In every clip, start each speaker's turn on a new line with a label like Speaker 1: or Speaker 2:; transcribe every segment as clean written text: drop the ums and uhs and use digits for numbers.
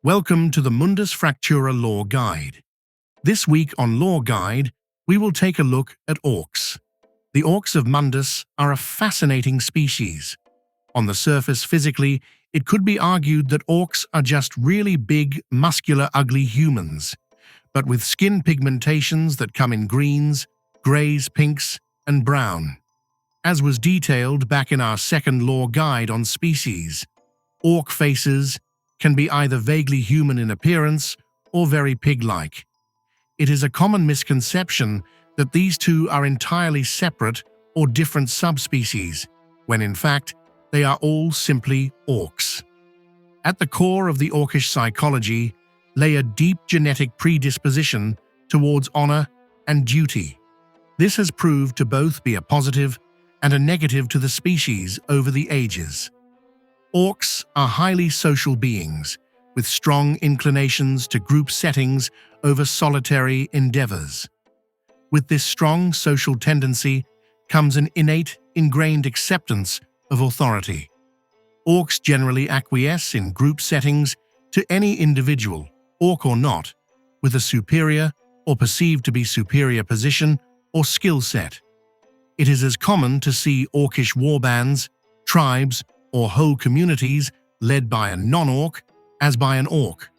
Speaker 1: Welcome to the Mundus Fractura Lore Guide. This week on Lore Guide, we will take a look at orcs. The orcs of Mundus are a fascinating species. On the surface, physically, it could be argued that orcs are just really big, muscular, ugly humans, but with skin pigmentations that come in greens, greys, pinks, and brown. As was detailed back in our second Lore Guide on species, orc faces can be either vaguely human in appearance or very pig-like. It is a common misconception that these two are entirely separate or different subspecies, when in fact, they are all simply orcs. At the core of the orcish psychology lay a deep genetic predisposition towards honor and duty. This has proved to both be a positive and a negative to the species over the ages. Orcs are highly social beings, with strong inclinations to group settings over solitary endeavors. With this strong social tendency comes an innate, ingrained acceptance of authority. Orcs generally acquiesce in group settings to any individual, orc or not, with a superior or perceived to be superior position or skill set. It is as common to see orcish warbands, tribes, or whole communities led by a non-orc as by an orc.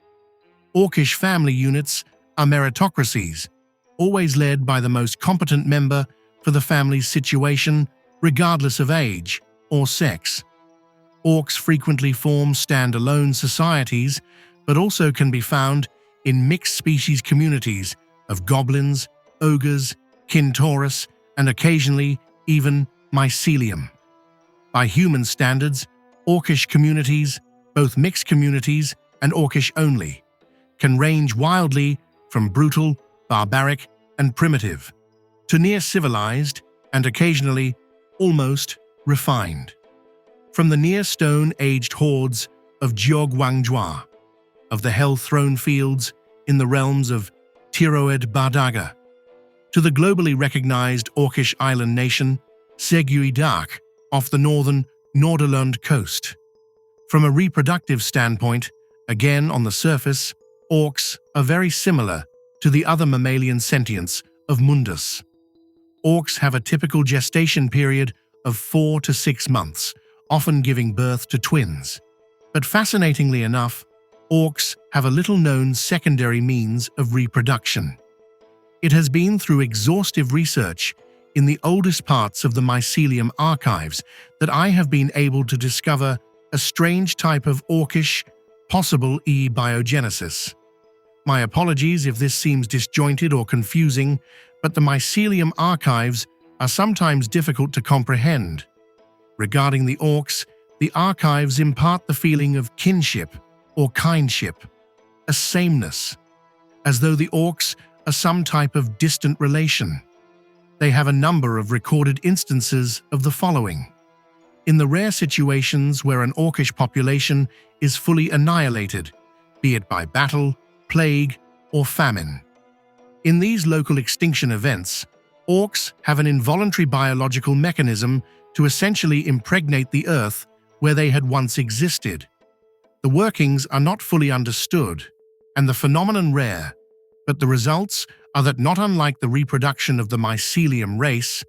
Speaker 1: Orcish family units are meritocracies, always led by the most competent member for the family's situation, regardless of age or sex. Orcs frequently form stand-alone societies, but also can be found in mixed-species communities of goblins, ogres, kintaurus, and occasionally even mycelium. By human standards, orcish communities, both mixed communities and orcish only, can range wildly from brutal, barbaric, and primitive, to near civilized and occasionally almost refined. From the near stone-aged hordes of Jiogwangjua, of the Hell Throne Fields in the realms of T.T.R.P.G, to the globally recognized orcish island nation Seguidark off the northern Nordirland coast. From a reproductive standpoint, again on the surface, orcs are very similar to the other mammalian sentients of Mundus. Orcs have a typical gestation period of 4 to 6 months, often giving birth to twins. But fascinatingly enough, orcs have a little-known secondary means of reproduction. It has been through exhaustive research in the oldest parts of the mycelium archives that I have been able to discover a strange type of orcish, possible biogenesis. My apologies if this seems disjointed or confusing, but the mycelium archives are sometimes difficult to comprehend. Regarding the orcs, the archives impart the feeling of kinship or kindship, a sameness, as though the orcs are some type of distant relation. They have a number of recorded instances of the following. In the rare situations where an orcish population is fully annihilated, be it by battle, plague, or famine. In these local extinction events, orcs have an involuntary biological mechanism to essentially impregnate the earth where they had once existed. The workings are not fully understood, and the phenomenon rare, but the results are that not unlike the reproduction of the mycelium race,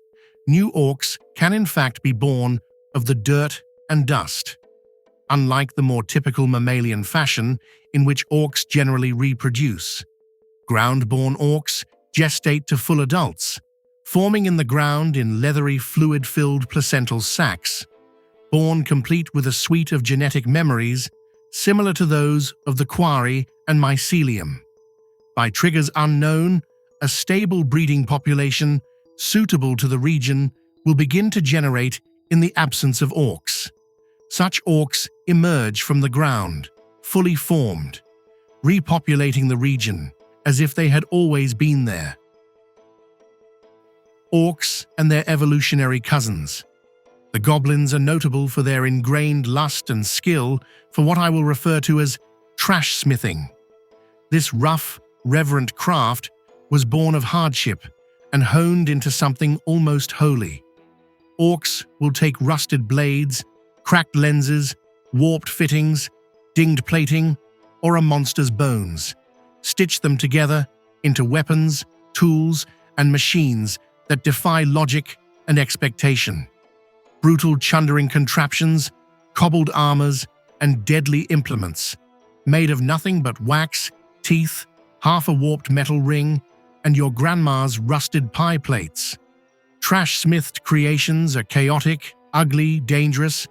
Speaker 1: new orcs can in fact be born of the dirt and dust. Unlike the more typical mammalian fashion in which orcs generally reproduce, ground-born orcs gestate to full adults, forming in the ground in leathery, fluid-filled placental sacs, born complete with a suite of genetic memories similar to those of the quarry and mycelium. By triggers unknown, a stable breeding population suitable to the region will begin to generate in the absence of orcs. Such orcs emerge from the ground, fully formed, repopulating the region as if they had always been there. Orcs and their evolutionary cousins. The goblins are notable for their ingrained lust and skill for what I will refer to as trash smithing. This rough, reverent craft was born of hardship and honed into something almost holy. Orcs will take rusted blades, cracked lenses, warped fittings, dinged plating, or a monster's bones. Stitch them together into weapons, tools, and machines that defy logic and expectation. Brutal chundering contraptions, cobbled armors, and deadly implements, made of nothing but wax, teeth, half a warped metal ring, and your grandma's rusted pie plates. Trash-smithed creations are chaotic, ugly, dangerous,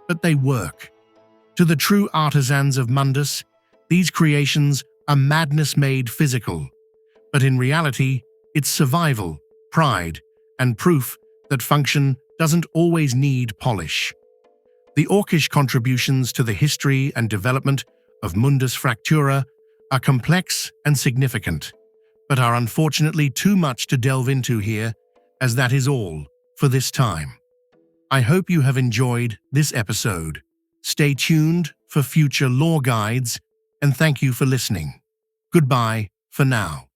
Speaker 1: but they work. To the true artisans of Mundus, these creations are madness made physical. But in reality, it's survival, pride, and proof that function doesn't always need polish. The Orcish contributions to the history and development of Mundus Fractura are complex and significant, but are unfortunately too much to delve into here, as that is all for this time. I hope you have enjoyed this episode. Stay tuned for future lore guides, and thank you for listening. Goodbye for now.